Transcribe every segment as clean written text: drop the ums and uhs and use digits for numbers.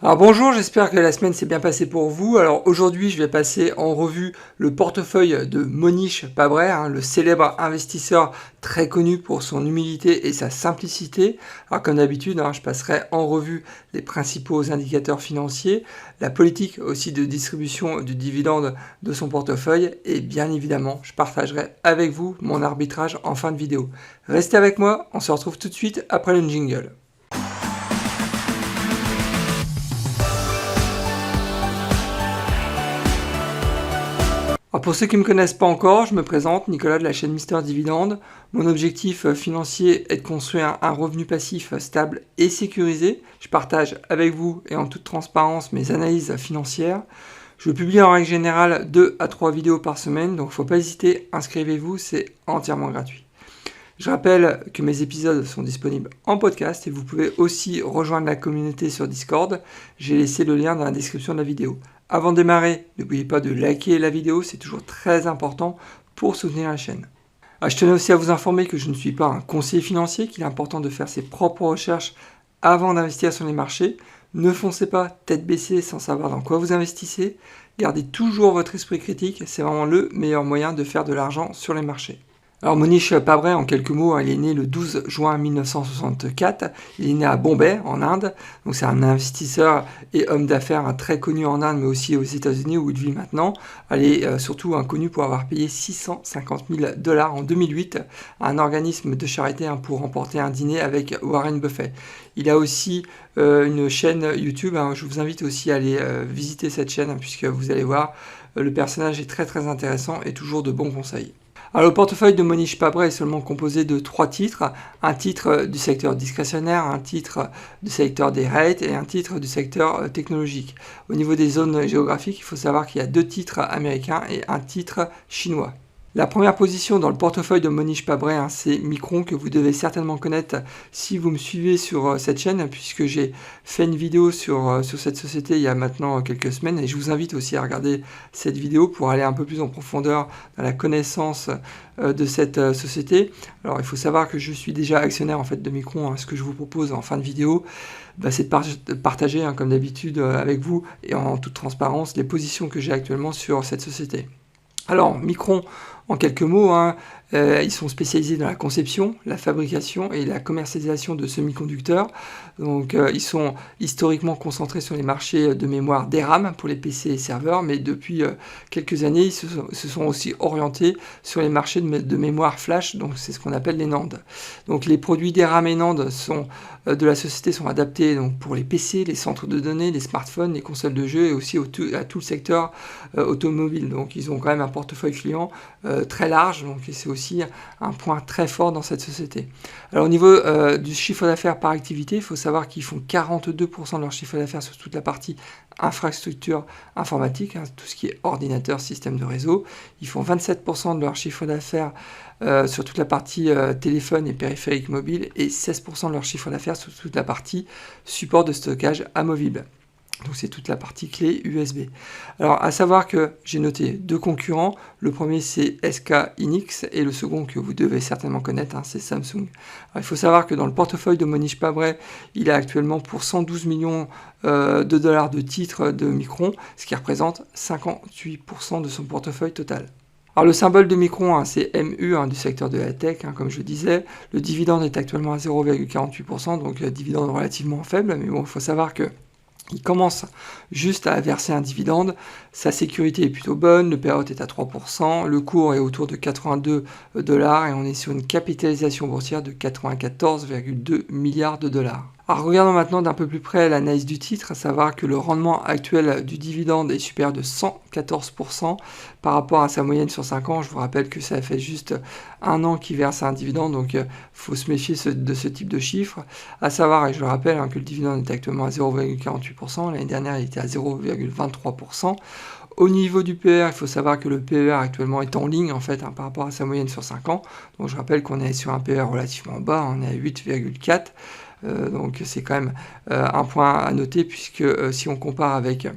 Alors bonjour, j'espère que la semaine s'est bien passée pour vous. Alors aujourd'hui, je vais passer en revue le portefeuille de Monish Pabray, le célèbre investisseur très connu pour son humilité et sa simplicité. Alors comme d'habitude, je passerai en revue les principaux indicateurs financiers, la politique aussi de distribution du dividende de son portefeuille et bien évidemment, je partagerai avec vous mon arbitrage en fin de vidéo. Restez avec moi, on se retrouve tout de suite après le jingle. Alors pour ceux qui ne me connaissent pas encore, je me présente, Nicolas de la chaîne Mister Dividende. Mon objectif financier est de construire un revenu passif stable et sécurisé. Je partage avec vous et en toute transparence mes analyses financières. Je publie en règle générale 2 à 3 vidéos par semaine, donc il ne faut pas hésiter, inscrivez-vous, c'est entièrement gratuit. Je rappelle que mes épisodes sont disponibles en podcast et vous pouvez aussi rejoindre la communauté sur Discord. J'ai laissé le lien dans la description de la vidéo. Avant de démarrer, n'oubliez pas de liker la vidéo, c'est toujours très important pour soutenir la chaîne. Je tenais aussi à vous informer que je ne suis pas un conseiller financier, qu'il est important de faire ses propres recherches avant d'investir sur les marchés. Ne foncez pas tête baissée sans savoir dans quoi vous investissez. Gardez toujours votre esprit critique, c'est vraiment le meilleur moyen de faire de l'argent sur les marchés. Alors Monish Pabray, en quelques mots, il est né le 12 juin 1964, il est né à Bombay, en Inde, donc c'est un investisseur et homme d'affaires très connu en Inde, mais aussi aux États-Unis où il vit maintenant. Il est surtout connu pour avoir payé 650 000 $ en 2008 à un organisme de charité pour remporter un dîner avec Warren Buffett. Il a aussi une chaîne YouTube, je vous invite aussi à aller visiter cette chaîne, puisque vous allez voir, le personnage est très très intéressant et toujours de bons conseils. Alors, le portefeuille de Monish Pabray est seulement composé de 3 titres, un titre du secteur discrétionnaire, un titre du secteur des rates et un titre du secteur technologique. Au niveau des zones géographiques, il faut savoir qu'il y a 2 titres américains et un titre chinois. La première position dans le portefeuille de Monish Pabray, c'est Micron, que vous devez certainement connaître si vous me suivez sur cette chaîne, puisque j'ai fait une vidéo sur cette société il y a maintenant quelques semaines, et je vous invite aussi à regarder cette vidéo pour aller un peu plus en profondeur dans la connaissance de cette société. Alors il faut savoir que je suis déjà actionnaire en fait de Micron. Ce que je vous propose en fin de vidéo, c'est de partager comme d'habitude avec vous et en toute transparence les positions que j'ai actuellement sur cette société. Alors, Micron, en quelques mots, ils sont spécialisés dans la conception, la fabrication et la commercialisation de semi-conducteurs. Donc, ils sont historiquement concentrés sur les marchés de mémoire DRAM pour les PC et serveurs, mais depuis quelques années, ils se sont aussi orientés sur les marchés de mémoire flash, donc c'est ce qu'on appelle les NAND. Donc, les produits DRAM et NAND de la société sont adaptés donc, pour les PC, les centres de données, les smartphones, les consoles de jeux et aussi à tout le secteur automobile. Donc, ils ont quand même un portefeuille client très large, donc c'est aussi un point très fort dans cette société. Alors au niveau du chiffre d'affaires par activité, il faut savoir qu'ils font 42% de leur chiffre d'affaires sur toute la partie infrastructure informatique, tout ce qui est ordinateur, système de réseau. Ils font 27% de leur chiffre d'affaires sur toute la partie téléphone et périphérique mobile et 16% de leur chiffre d'affaires sur toute la partie support de stockage amovible. Donc c'est toute la partie clé USB. Alors à savoir que j'ai noté 2 concurrents. Le premier c'est SK Hynix et le second que vous devez certainement connaître, c'est Samsung. Alors, il faut savoir que dans le portefeuille de Monish Pabray, il a actuellement pour 112 millions de dollars de titres de Micron, ce qui représente 58% de son portefeuille total. Alors le symbole de Micron, c'est MU du secteur de la tech, comme je disais. Le dividende est actuellement à 0,48%, donc dividende relativement faible, mais bon, il faut savoir que il commence juste à verser un dividende, sa sécurité est plutôt bonne, le payout est à 3%, le cours est autour de 82 $ et on est sur une capitalisation boursière de 94,2 milliards de dollars. Alors regardons maintenant d'un peu plus près l'analyse du titre, à savoir que le rendement actuel du dividende est supérieur de 114% par rapport à sa moyenne sur 5 ans. Je vous rappelle que ça fait juste 1 an qu'il verse un dividende, donc il faut se méfier de ce type de chiffres. À savoir, et je le rappelle, que le dividende est actuellement à 0,48%, l'année dernière il était à 0,23%. Au niveau du PER, il faut savoir que le PER actuellement est en ligne par rapport à sa moyenne sur 5 ans. Donc je rappelle qu'on est sur un PER relativement bas, on est à 8,4. Donc c'est quand même un point à noter, puisque si on compare avec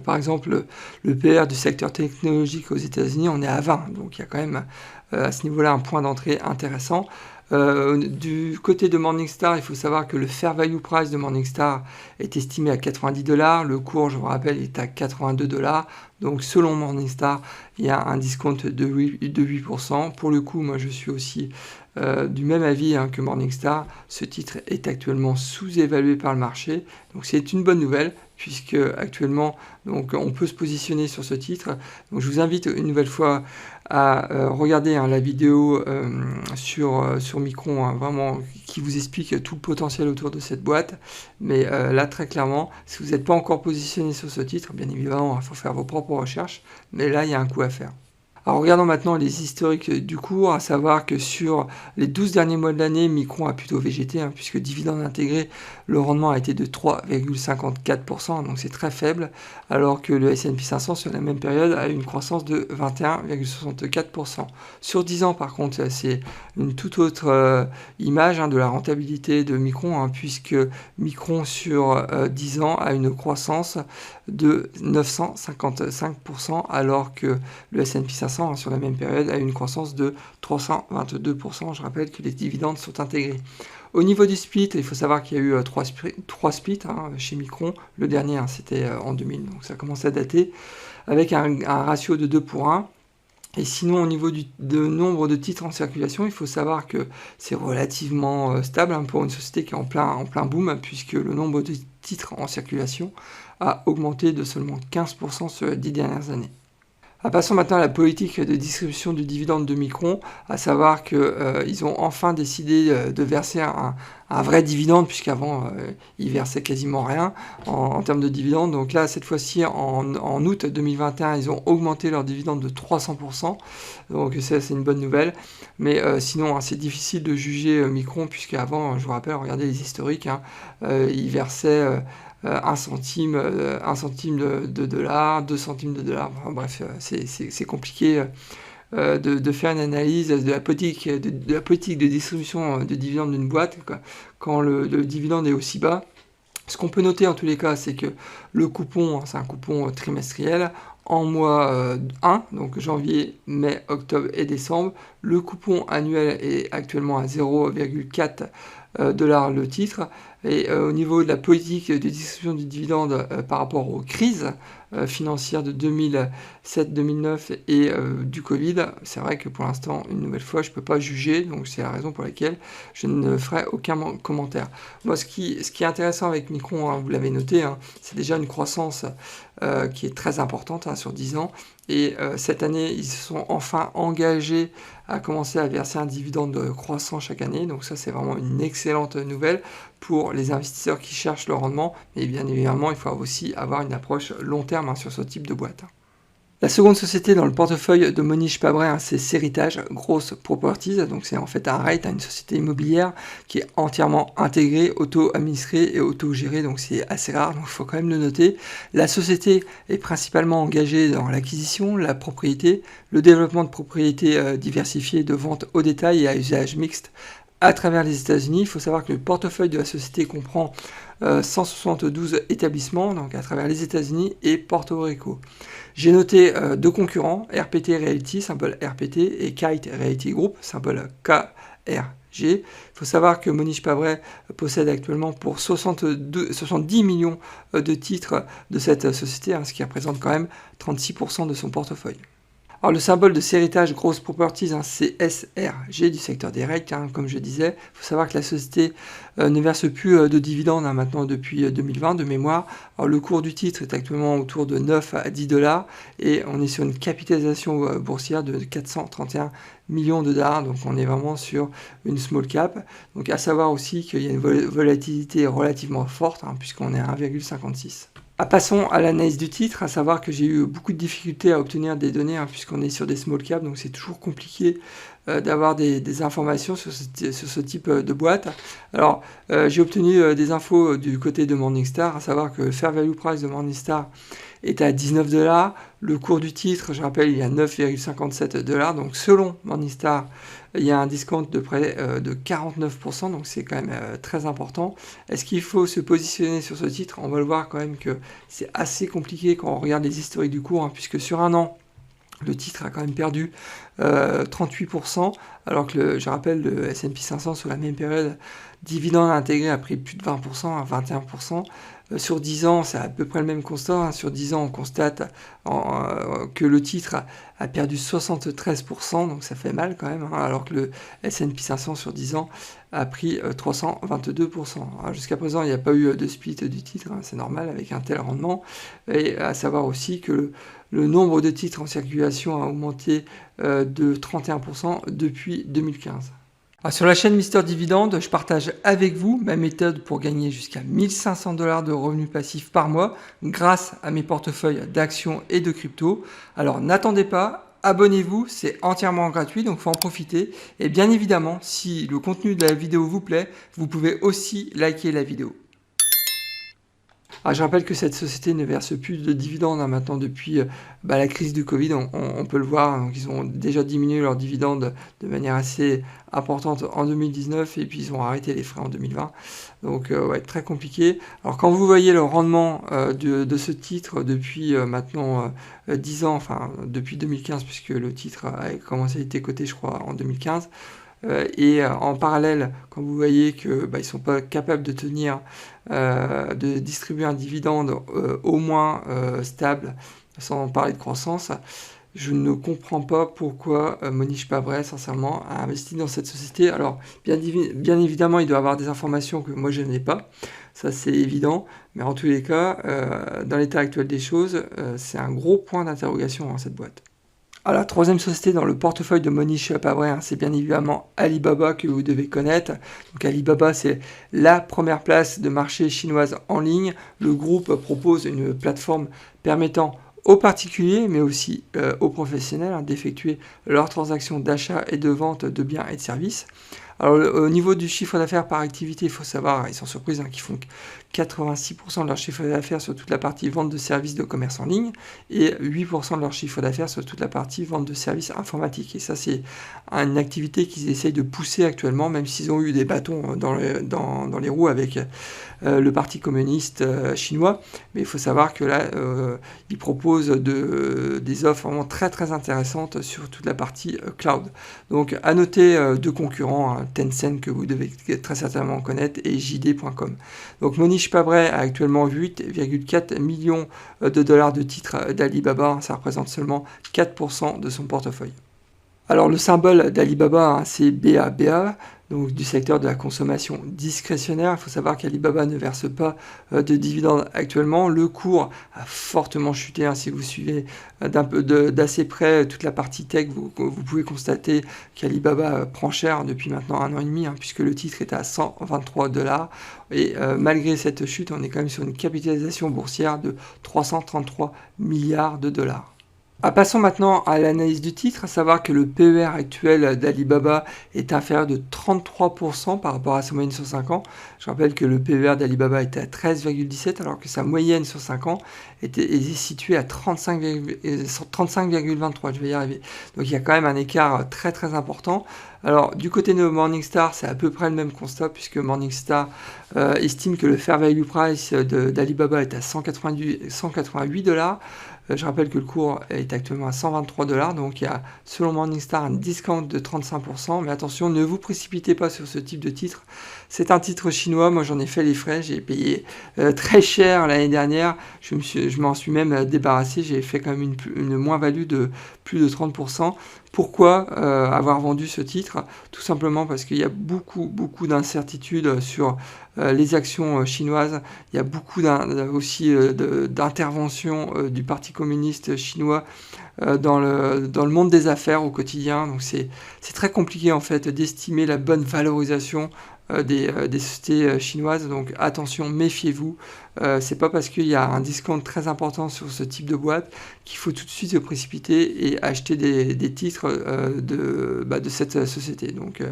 par exemple le PER du secteur technologique aux États-Unis, on est à 20, donc il y a quand même à ce niveau-là un point d'entrée intéressant. Du côté de Morningstar, il faut savoir que le fair value price de Morningstar est estimé à 90 $. Le cours, je vous rappelle, est à 82 $. Donc selon Morningstar, il y a un discount de 8%. Pour le coup, moi je suis aussi du même avis que Morningstar. Ce titre est actuellement sous-évalué par le marché. Donc c'est une bonne nouvelle puisque actuellement donc, on peut se positionner sur ce titre. Donc je vous invite une nouvelle fois à regarder la vidéo sur Micron, vraiment qui vous explique tout le potentiel autour de cette boîte. Mais là très clairement, si vous n'êtes pas encore positionné sur ce titre, bien évidemment il faut faire vos propres recherches, mais là il y a un coup à faire. Alors regardons maintenant les historiques du cours, à savoir que sur les 12 derniers mois de l'année, Micron a plutôt végété, puisque dividende intégré, le rendement a été de 3,54%, donc c'est très faible, alors que le S&P 500 sur la même période a eu une croissance de 21,64%. Sur 10 ans par contre, c'est une toute autre image de la rentabilité de Micron, puisque Micron sur 10 ans a une croissance de 955%, alors que le S&P 500 sur la même période a une croissance de 322%. Je rappelle que les dividendes sont intégrés. Au niveau du split, il faut savoir qu'il y a eu trois splits chez Micron. Le dernier, c'était en 2000, donc ça commence à dater, avec un ratio de 2 pour 1. Et sinon, au niveau de nombre de titres en circulation, il faut savoir que c'est relativement stable pour une société qui est en plein boom, puisque le nombre de titres en circulation a augmenté de seulement 15% sur les 10 dernières années. Passons maintenant à la politique de distribution du dividende de Micron, à savoir qu'ils ont enfin décidé de verser un vrai dividende, puisqu'avant ils versaient quasiment rien en termes de dividende. Donc là, cette fois-ci, en août 2021, ils ont augmenté leur dividende de 300%, donc ça c'est une bonne nouvelle. Mais sinon, c'est difficile de juger Micron, puisqu'avant, je vous rappelle, regardez les historiques, ils versaient 1 centime de dollar, 2 centimes de dollar, enfin, bref, c'est compliqué de faire une analyse de la politique de distribution de dividendes d'une boîte quand le dividende est aussi bas. Ce qu'on peut noter en tous les cas, c'est que le coupon, c'est un coupon trimestriel, en mois 1, donc janvier, mai, octobre et décembre. Le coupon annuel est actuellement à 0,4 $ le titre. Et au niveau de la politique de distribution du dividende par rapport aux crises financières de 2007-2009 et du Covid, c'est vrai que pour l'instant, une nouvelle fois, je ne peux pas juger, donc c'est la raison pour laquelle je ne ferai aucun commentaire. Moi, ce qui est intéressant avec Micron, vous l'avez noté, c'est déjà une croissance qui est très importante sur 10 ans. Et cette année, ils se sont enfin engagés à commencer à verser un dividende croissant chaque année. Donc ça, c'est vraiment une excellente nouvelle pour les investisseurs qui cherchent le rendement. Mais bien évidemment, il faut aussi avoir une approche long terme sur ce type de boîte. La seconde société dans le portefeuille de Monish Pabray, c'est Seritage Growth Properties. Donc c'est en fait un REIT, une société immobilière qui est entièrement intégrée, auto-administrée et auto-gérée. Donc c'est assez rare, donc il faut quand même le noter. La société est principalement engagée dans l'acquisition, la propriété, le développement de propriétés diversifiées de vente au détail et à usage mixte à travers les États-Unis. Il faut savoir que le portefeuille de la société comprend 172 établissements, donc à travers les États-Unis et Porto Rico. J'ai noté deux concurrents, RPT Realty, symbole RPT, et Kite Realty Group, symbole KRG. Il faut savoir que Monish Pabray possède actuellement pour 70 millions de titres de cette société, ce qui représente quand même 36% de son portefeuille. Alors le symbole de Seritage Growth Properties, c'est SRG du secteur des REIT, comme je disais. Il faut savoir que la société ne verse plus de dividendes maintenant depuis 2020 de mémoire. Alors le cours du titre est actuellement autour de 9 à 10 $ et on est sur une capitalisation boursière de 431 millions de dollars, donc on est vraiment sur une small cap. Donc à savoir aussi qu'il y a une volatilité relativement forte, puisqu'on est à 1,56. Passons à l'analyse du titre, à savoir que j'ai eu beaucoup de difficultés à obtenir des données, puisqu'on est sur des small caps, donc c'est toujours compliqué d'avoir des informations sur ce type de boîte. Alors, j'ai obtenu des infos du côté de Morningstar, à savoir que le fair value price de Morningstar est à 19 $. Le cours du titre, je rappelle, il est à 9,57 $. Donc, selon Morningstar, il y a un discount de près de 49%, donc c'est quand même très important. Est-ce qu'il faut se positionner sur ce titre? On va le voir quand même que c'est assez compliqué quand on regarde les historiques du cours, puisque sur un an, Le titre a quand même perdu 38%, alors que je rappelle, le S&P 500 sur la même période, dividende intégré a pris plus de 20%, à 21%. Sur 10 ans, c'est à peu près le même constat. Hein. Sur 10 ans, on constate que le titre a perdu 73%, donc ça fait mal quand même, hein, alors que le S&P 500 sur 10 ans a pris 322%. Jusqu'à présent, il n'y a pas eu de split du titre, hein, c'est normal avec un tel rendement. Et à savoir aussi que le nombre de titres en circulation a augmenté de 31% depuis 2015. Sur la chaîne Mister Dividende, je partage avec vous ma méthode pour gagner jusqu'à 1500 $ de revenus passifs par mois grâce à mes portefeuilles d'actions et de crypto. Alors n'attendez pas, abonnez-vous, c'est entièrement gratuit, donc il faut en profiter. Et bien évidemment, si le contenu de la vidéo vous plaît, vous pouvez aussi liker la vidéo. Je rappelle que cette société ne verse plus de dividendes maintenant depuis la crise du Covid, on peut le voir, donc ils ont déjà diminué leurs dividendes de manière assez importante en 2019 et puis ils ont arrêté les frais en 2020, donc très compliqué. Alors quand vous voyez le rendement de ce titre depuis maintenant 10 ans, enfin depuis 2015 puisque le titre a commencé à être coté je crois en 2015, et en parallèle, quand vous voyez que ils sont pas capables de tenir, de distribuer un dividende au moins stable, sans parler de croissance, je ne comprends pas pourquoi Monish Pabray, sincèrement, a investi dans cette société. Alors, bien évidemment, il doit avoir des informations que moi je n'ai pas, ça c'est évident, mais en tous les cas, dans l'état actuel des choses, c'est un gros point d'interrogation dans cette boîte. La troisième société dans le portefeuille de Monish Pabray, c'est bien évidemment Alibaba que vous devez connaître. Donc Alibaba, c'est la première place de marché chinoise en ligne. Le groupe propose une plateforme permettant aux particuliers, mais aussi aux professionnels d'effectuer leurs transactions d'achat et de vente de biens et de services. Alors au niveau du chiffre d'affaires par activité, il faut savoir, ils sont surprises, qu'ils font 86% de leur chiffre d'affaires sur toute la partie vente de services de commerce en ligne et 8% de leur chiffre d'affaires sur toute la partie vente de services informatiques. Et ça, c'est une activité qu'ils essayent de pousser actuellement, même s'ils ont eu des bâtons dans les roues avec le Parti communiste chinois. Mais il faut savoir que là, ils proposent des offres vraiment très très intéressantes sur toute la partie cloud. Donc à noter deux concurrents, Tencent que vous devez très certainement connaître et JD.com. Donc Monish Pabray a actuellement 8,4 millions de dollars de titres d'Alibaba, ça représente seulement 4% de son portefeuille. Alors le symbole d'Alibaba, c'est BABA, donc du secteur de la consommation discrétionnaire. Il faut savoir qu'Alibaba ne verse pas de dividendes actuellement. Le cours a fortement chuté. Si vous suivez d'assez près toute la partie tech, vous pouvez constater qu'Alibaba prend cher depuis maintenant 1 an et demi, puisque le titre est à 123 $. Et malgré cette chute, on est quand même sur une capitalisation boursière de 333 milliards de dollars. Passons maintenant à l'analyse du titre, à savoir que le PER actuel d'Alibaba est inférieur de 33% par rapport à sa moyenne sur 5 ans. Je rappelle que le PER d'Alibaba était à 13,17 alors que sa moyenne sur 5 ans est située à 35,23, je vais y arriver. Donc il y a quand même un écart très très important. Alors du côté de Morningstar, c'est à peu près le même constat puisque Morningstar estime que le fair value price d'Alibaba est à 188 $. Je rappelle que le cours est actuellement à 123 $, donc il y a selon Morningstar un discount de 35%, mais attention, ne vous précipitez pas sur ce type de titre. C'est un titre chinois, moi j'en ai fait les frais, j'ai payé très cher l'année dernière, je m'en suis même débarrassé, j'ai fait quand même une moins-value de plus de 30%. Pourquoi avoir vendu ce titre? Tout simplement parce qu'il y a beaucoup d'incertitudes sur les actions chinoises. Il y a beaucoup aussi d'interventions du Parti communiste chinois dans le monde des affaires au quotidien. Donc c'est très compliqué en fait d'estimer la bonne valorisation des sociétés chinoises, donc attention, méfiez-vous. C'est pas parce qu'il y a un discount très important sur ce type de boîte qu'il faut tout de suite se précipiter et acheter des titres de cette société. Donc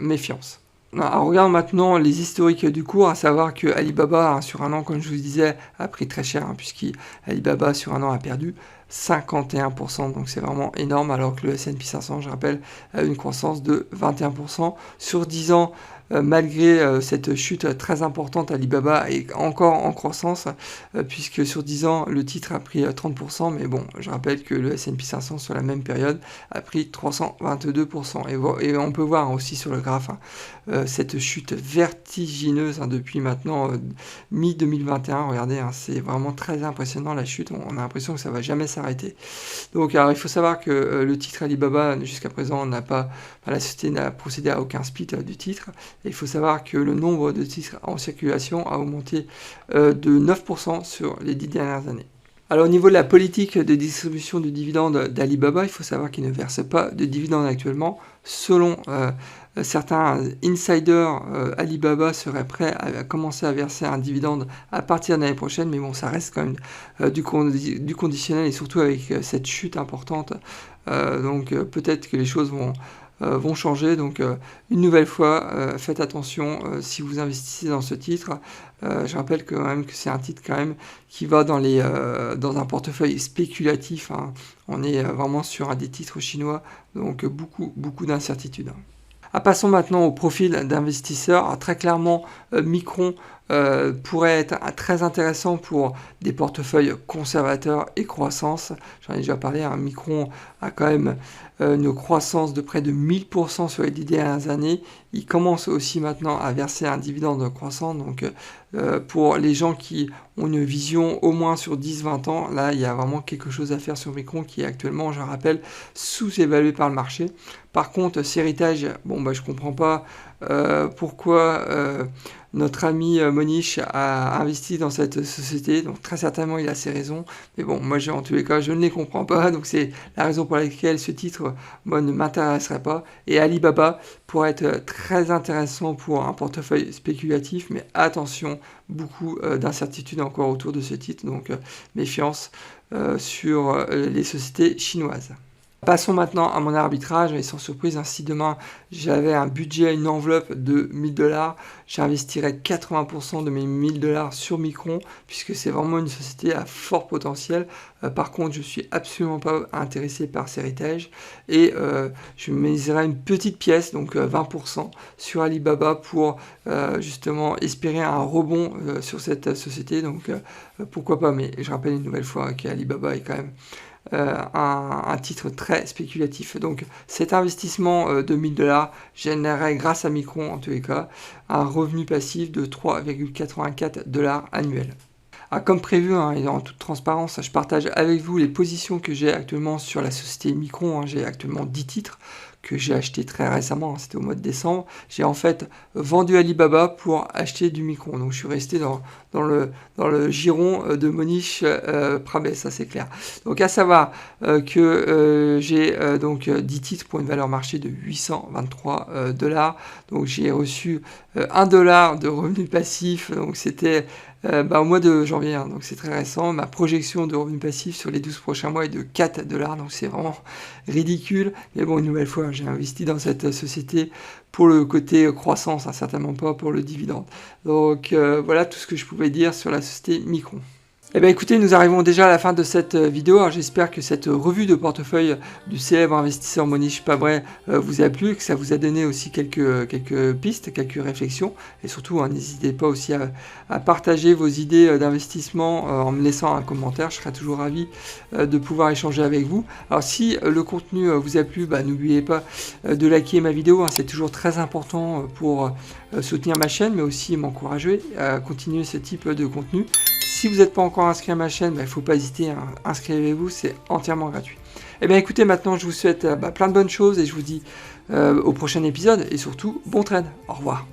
méfiance. Alors, regarde maintenant les historiques du cours, à savoir que Alibaba sur un an, comme je vous disais, a pris très cher, puisqu'Alibaba sur un an a perdu 51%, donc c'est vraiment énorme, alors que le S&P 500, je rappelle, a une croissance de 21%. Sur 10 ans, malgré cette chute très importante, Alibaba est encore en croissance, puisque sur 10 ans, le titre a pris 30%, mais bon, je rappelle que le S&P 500 sur la même période a pris 322%. Et on peut voir aussi sur le graphe cette chute vertigineuse depuis maintenant mi-2021. Regardez, c'est vraiment très impressionnant la chute, on a l'impression que ça va jamais s'arrêter. Donc alors, il faut savoir que le titre Alibaba, jusqu'à présent, la société n'a procédé à aucun split du titre. Et il faut savoir que le nombre de titres en circulation a augmenté de 9% sur les 10 dernières années. Alors au niveau de la politique de distribution du dividende d'Alibaba, il faut savoir qu'il ne verse pas de dividende actuellement. Selon certains insiders, Alibaba serait prêt à commencer à verser un dividende à partir de l'année prochaine, mais bon, ça reste quand même du conditionnel, et surtout avec cette chute importante. Donc peut-être que les choses vont changer. Donc une nouvelle fois, faites attention si vous investissez dans ce titre. Je rappelle quand même que c'est un titre quand même qui va dans un portefeuille spéculatif. On est vraiment sur un des titres chinois, donc beaucoup d'incertitudes. Passons maintenant au profil d'investisseurs. Alors, très clairement, Micron pourrait être très intéressant pour des portefeuilles conservateurs et croissance. J'en ai déjà parlé, Micron a quand même une croissance de près de 1000% sur les 10 dernières années. Il commence aussi maintenant à verser un dividende croissant. Donc pour les gens qui ont une vision au moins sur 10-20 ans, là il y a vraiment quelque chose à faire sur Micron qui est actuellement, je rappelle, sous-évalué par le marché. Par contre, Seritage, je comprends pas pourquoi notre ami Monish a investi dans cette société, donc très certainement il a ses raisons, mais bon, moi en tous les cas je ne les comprends pas, donc c'est la raison pour laquelle ce titre moi ne m'intéresserait pas. Et Alibaba pourrait être très intéressant pour un portefeuille spéculatif, mais attention, beaucoup d'incertitudes encore autour de ce titre, donc méfiance sur les sociétés chinoises. Passons maintenant à mon arbitrage, et sans surprise, si demain j'avais un budget, une enveloppe de 1000$, j'investirais 80% de mes 1000$ sur Micron, puisque c'est vraiment une société à fort potentiel. Par contre, je suis absolument pas intéressé par Seritage, et je miserais une petite pièce, donc 20% sur Alibaba pour justement espérer un rebond sur cette société. Donc pourquoi pas, mais je rappelle une nouvelle fois qu'Alibaba est quand même un titre très spéculatif. Donc cet investissement de 1000$ générerait, grâce à Micron en tous les cas, un revenu passif de 3,84$ annuel. Comme prévu, et en toute transparence, je partage avec vous les positions que j'ai actuellement sur la société Micron. J'ai actuellement 10 titres que j'ai acheté très récemment, c'était au mois de décembre. J'ai en fait vendu Alibaba pour acheter du Micron. Donc je suis resté dans le giron de Monish Prabès, ça c'est clair. Donc à savoir que j'ai donc 10 titres pour une valeur marché de 823$. Donc j'ai reçu 1$ de revenus passifs, donc c'était au mois de janvier, donc c'est très récent. Ma projection de revenus passifs sur les 12 prochains mois est de 4$, donc c'est vraiment ridicule. Mais bon, une nouvelle fois, j'ai investi dans cette société pour le côté croissance, certainement pas pour le dividende. Donc voilà tout ce que je pouvais dire sur la société Micron. Eh bien écoutez, nous arrivons déjà à la fin de cette vidéo. Alors j'espère que cette revue de portefeuille du célèbre investisseur Monish Pabray vous a plu, que ça vous a donné aussi quelques pistes, quelques réflexions. Et surtout, n'hésitez pas aussi à partager vos idées d'investissement en me laissant un commentaire. Je serai toujours ravi de pouvoir échanger avec vous. Alors si le contenu vous a plu, n'oubliez pas de liker ma vidéo. C'est toujours très important pour soutenir ma chaîne, mais aussi m'encourager à continuer ce type de contenu. Si vous n'êtes pas encore inscrit à ma chaîne, il ne faut pas hésiter, inscrivez-vous, c'est entièrement gratuit. Et bien écoutez, maintenant je vous souhaite plein de bonnes choses et je vous dis au prochain épisode et surtout bon trade. Au revoir.